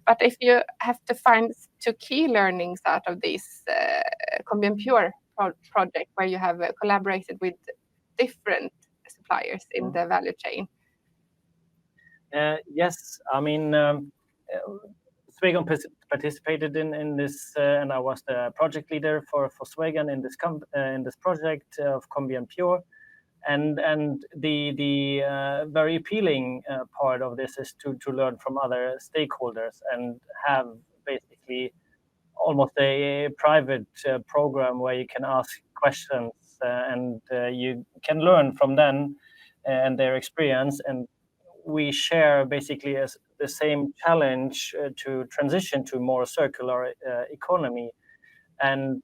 But if you have to find 2 key learnings out of this Combient Pure project, where you have collaborated with different suppliers in the value chain. Yes, I mean, Swegon participated in this, and I was the project leader for Swegon in this project of Combient Pure, and the very appealing part of this is to learn from other stakeholders and have basically almost a private program where you can ask questions and you can learn from them and their experience, and we share basically the same challenge to transition to more circular economy, and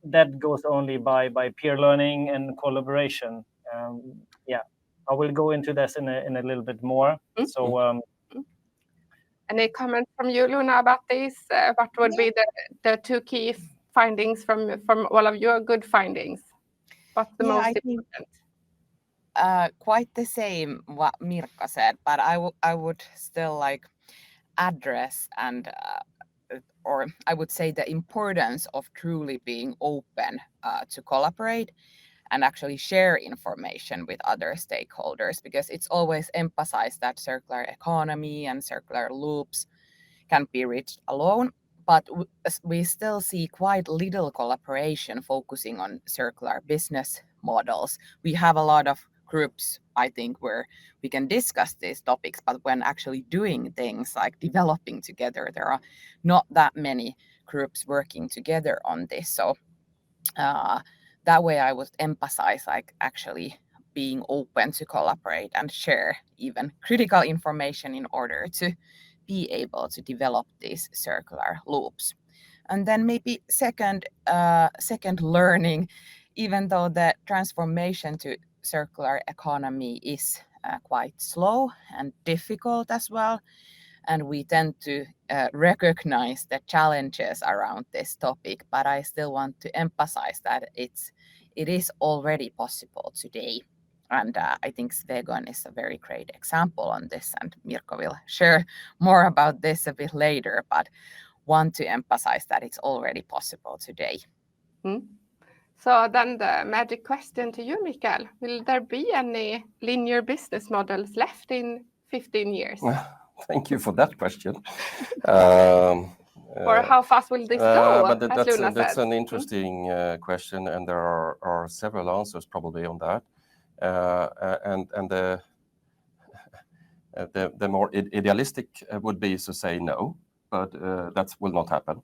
that goes only by peer learning and collaboration. Yeah, I will go into this in a little bit more. So, any comments from you, Louna, about this? What would be the 2 key findings from all of your good findings? What's the most important? Quite the same what Mirko said, but I would still like address and or I would say the importance of truly being open to collaborate and actually share information with other stakeholders, because it's always emphasized that circular economy and circular loops can be reached alone, but we still see quite little collaboration focusing on circular business models. We have a lot of groups, I think, where we can discuss these topics, but when actually doing things like developing together, there are not that many groups working together on this. So that way I would emphasize like actually being open to collaborate and share even critical information in order to be able to develop these circular loops. And then maybe second learning, even though the transformation to circular economy is quite slow and difficult as well, and we tend to recognize the challenges around this topic, but I still want to emphasize that it is already possible today. And I think Swegon is a very great example on this, and Mirko will share more about this a bit later, but want to emphasize that it's already possible today. So then the magic question to you, Mikael, will there be any linear business models left in 15 years? Thank you for that question. Or how fast will this go? But that's an interesting question, and there are several answers probably on that. And the more idealistic would be to say no, but that will not happen.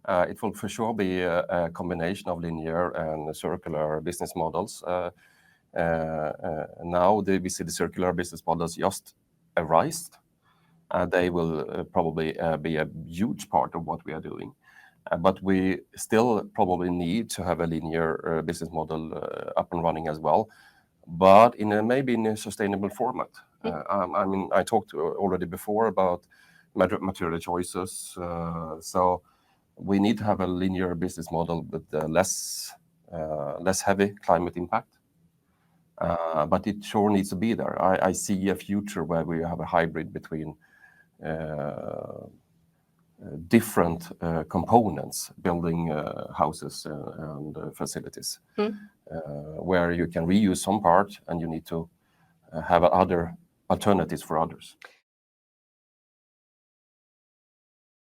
It will for sure be a combination of linear and circular business models. Now we see the circular business models just arise. They will probably be a huge part of what we are doing. But we still probably need to have a linear business model up and running as well, but maybe in a sustainable format. I mean, I talked already before about material choices. So we need to have a linear business model with less heavy climate impact. But it sure needs to be there. I see a future where we have a hybrid between different components, building houses and facilities, where you can reuse some part and you need to have other alternatives for others.